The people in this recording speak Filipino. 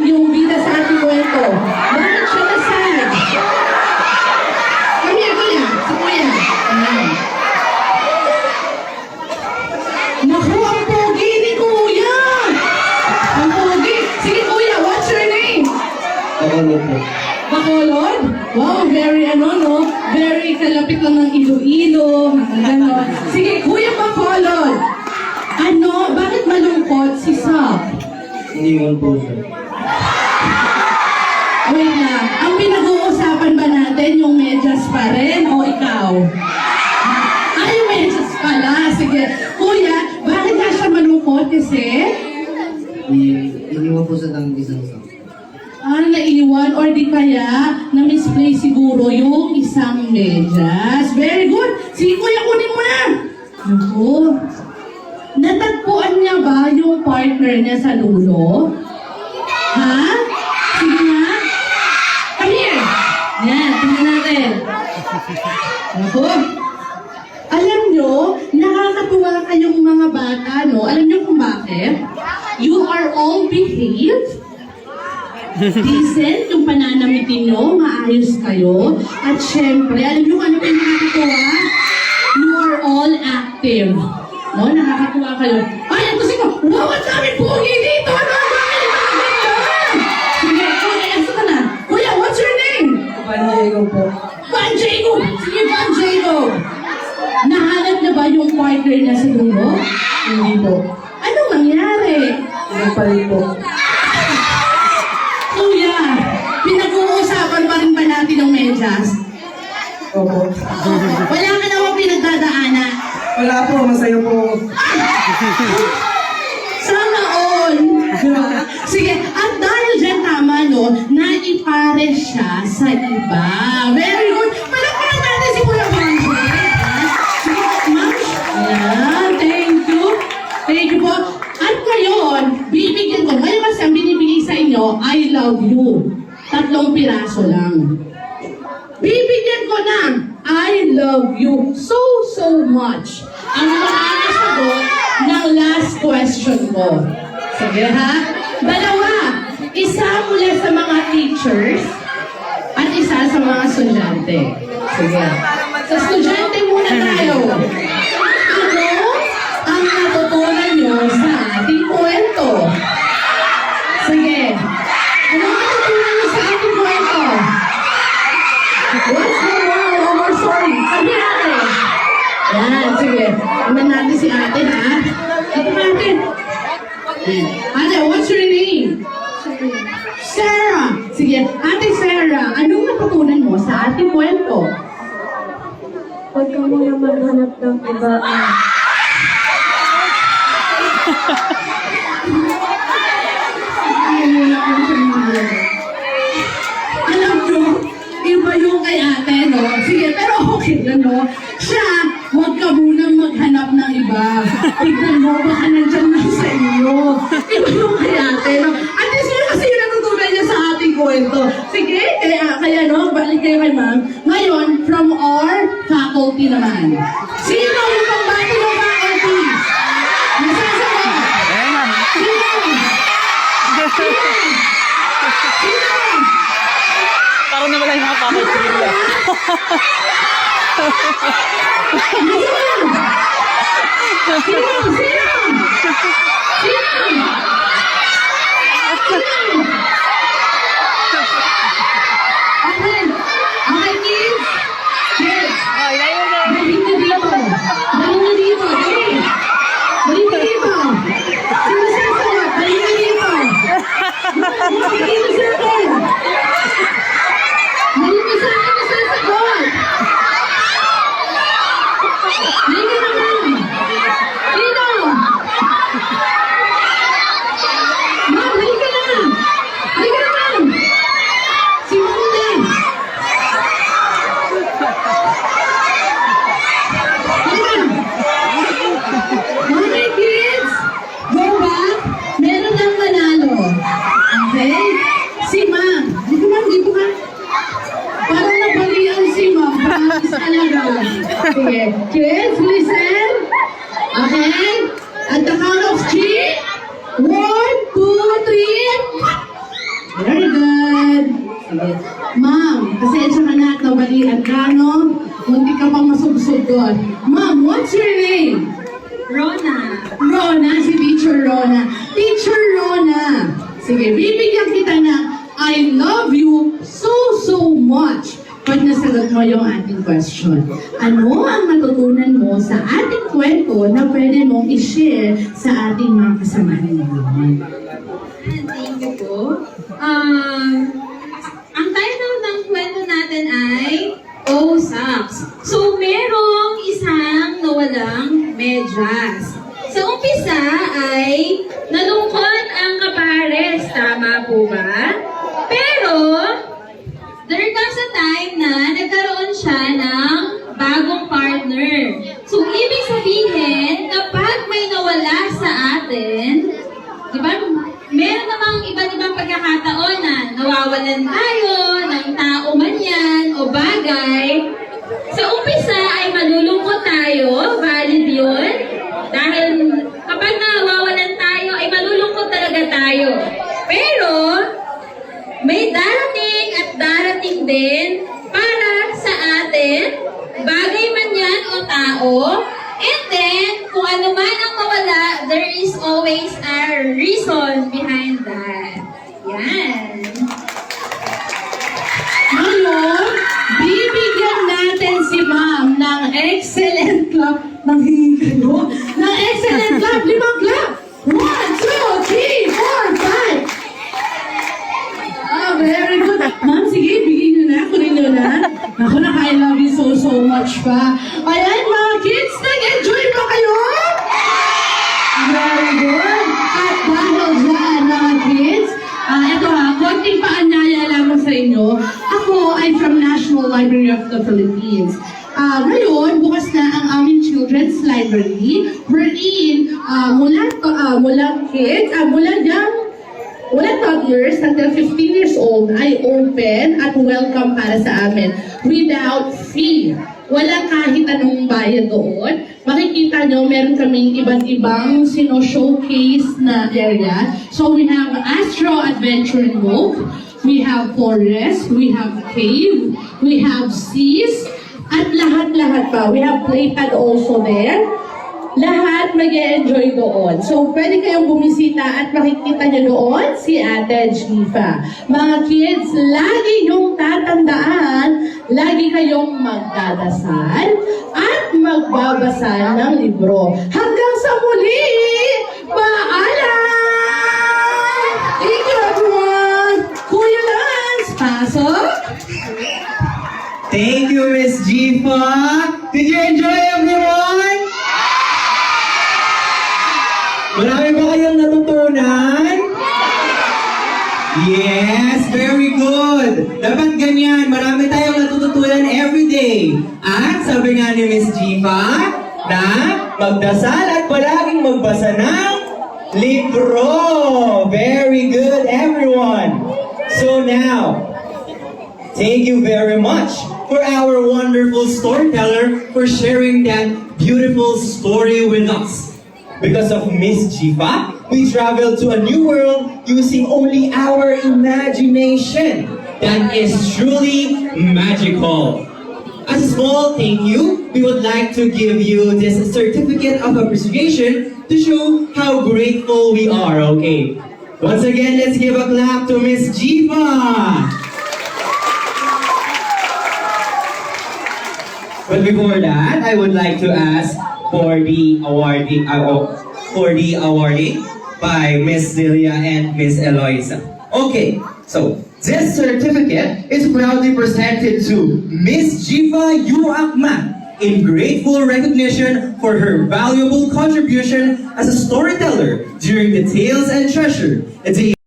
yung bida sa ating kwento. Bakit siya nasag? Kami, kuya. Si kuya. Ayan. Naku, ang pogi ni kuya! Ang pogi! Sige kuya, what's your name? Bacolod po. Bacolod? Wow, very no? Very kalapit lang ng Iloilo. Ganon. Sige, Kuya Bacolod. Ano, bakit malungkot si Sab? Iniwan po siya. Wait na, ang pinag-uusapan ba natin yung medyas pa rin o ikaw? Ay, medyas pala. Sige. Kuya, bakit nga siya malungkot kasi? Iniwan po siya ng isang sa. Naiwan or di kaya na-misplay siguro yung isang medyas. Very good. Sige, kuya, kunin mo na. Naku. Natagpuan niya ba yung partner niya sa dulo? Ha? Sige nga. Come here. Yan, tingnan natin. Naku. Alam nyo, nakakatuwa kayong mga bata, no? Alam nyo kung bakit? You are all behaved. Decent, yung pananamitin nyo, maayos kayo. At syempre, alam nyo ano yung nakakatuwa? You are all active. No, nakakatuwa kayo. Ay, ito siya! Wow, ang dami pogi dito! Ano? Sige, kuya, ito ka na. Kuya, what's your name? Pandiego po. Pandiego! Sige, Pandiego! Nahanap na ba yung partner niya sa dulo? Hindi po. Anong nangyari? Nagpalit po. Kuya, pinag-uusapan pa rin ba natin ng medyas? Opo. Wala ka naman pinagdadaanan. Wala po, masaya po. Sana all. Sige, at dahil dyan tama, no, naipare siya sa iba. Very good. Palakpakan natin si Kuya Banjo. Sige, ma'am. Ayan, thank you. Thank you po. At ngayon, bibigyan ko, ngayon kasi ang binibigay sa inyo, I love you. 3 piraso lang. Bibigyan ko ng I love you so much. Ang mga sagot ng last question ko. Sige ha? 2. Isa mula sa mga teachers at isa sa mga estudyante. Sige. Sa estudyante muna tayo. Ano ang natutunan nyo sa ating kwento? Sige. Ano ang natutunan nyo sa ating kwento? What's the moral story? Sabi natin. Yan, sige. Tignan natin si ate, ha? Ito natin. Ate, what's your name? Sarah. Sige, ate Sarah, anong natutunan mo sa ating kwento? Huwag ka muna maghanap ng iba. Alam nyo, iba yung kay ate, no? Sige, pero okay lang, no? Siya, huwag ka munang maghanap ng iba. Tignan mo, baka nandyan na sa inyo. Iba yung kay ate, no? At least yun kasi yung natutunan niya sa ating kwento. Sige, kaya no, balik kayo kay ma'am. Ngayon, from our faculty naman. Sino yung pambati ng faculty? Nasasagot? Sino? Sino? Sino? Parang nawala yung mga faculty nila. Okay, kids. Kids. Oh, ilayo na. Dali na dito. Dali na dito. Dali. Dali na dito. Sino sasagot? Dali na dito. Dali sa akin. Dali ka sa akin na sasagot. Dali ka naman. Dito. Ma'am, dali ka na. Dali ka naman. Si Ma'am din. Okay, kids, go back. Meron ng manalo. Okay? Si Ma'am. Dito Ma'am, dito ka. Parang nabalian si Ma'am. Promise talaga. Sige. Kids, listen. Okay? At the count of 3. 1, 2, 3. sige. Ma'am, pasensya ka na at nabalian ka, no? Munti ka pang masubsob doon. Ma'am, what's your name? Rona. Rona, si Teacher Rona. Teacher Rona. Sige, bibigyan kita ng I love you so much. Pag nasagot mo yung ating question, ano ang matutunan mo sa ating kwento na pwede mong i-share sa ating mga kasamahan ngayon? Thank you po. Ang title ng kwento natin ay Oh Socks. So, merong isang nawalang medyas. Sa umpisa ay nalungkot ang kapares. Tama po ba? Pero, there comes a time na nagkaroon siya ng bagong partner. So, ibig sabihin, kapag may nawala sa atin, di ba, meron namang iba't ibang pagkakataon na nawawalan tayo ng tao man yan o bagay. Sa umpisa ay malulungkot tayo, valid yun. Dahil kapag nawawalan tayo, ay malulungkot talaga tayo. Pero, may darating at darating din para sa atin, bagay man yan o tao, and then, kung ano man ang mawala, there is always a reason behind that. Yan. Ngayon, bibigyan natin si ma'am ng excellent clap. Nanghingi kayo? Ng excellent clap. 5 clap. 1, 2, 3, 4, 5. Very good. Ma'am, sige, bigyan nyo na. Kunin nyo na. Ako na, I love you so much pa. Ayan, mga kids, nag-enjoy ba kayo? Very good. At dahil dyan, mga kids, ito ha, konting paanyaya lamang sa inyo. Ako ay from National Library of the Philippines. Ngayon, bukas na ang aming children's library wherein mula toddlers until 15 years old ay open at welcome para sa amin without fee. Wala kahit anong bayad doon. Makikita nyo, meron kaming iba't ibang sino-showcase na area. So we have Astro Adventure Nook, we have forest, we have cave, we have seas, at lahat-lahat pa. We have playpad also there. Lahat mag-e-enjoy doon. So, pwede kayong bumisita at makikita nyo doon si Ate Jifa. Mga kids, lagi nyong tatandaan, lagi kayong magdadasal at magbabasa ng libro. Hanggang sa muli! Paalam! Thank you, everyone! Kuya Lance, pasok! Thank you, Miss Jifa. Did you enjoy, everyone? Marami ba kayong natutunan? Yes, very good. Dapat ganyan. Marami tayong natututunan every day. At sabi nga ni Miss Jifa na magdasal at palaging magbasa ng libro. Very good, everyone. So now, thank you very much for our wonderful storyteller for sharing that beautiful story with us. Because of Miss Jifa, we traveled to a new world using only our imagination. That is truly magical. As a small thank you, we would like to give you this certificate of appreciation to show how grateful we are, okay? Once again, let's give a clap to Miss Jifa. But before that, I would like to ask for the awarding by Miss Delia and Miss Eloisa. Okay, so this certificate is proudly presented to Miss Jifa Yuakma in grateful recognition for her valuable contribution as a storyteller during the Tales and Treasure,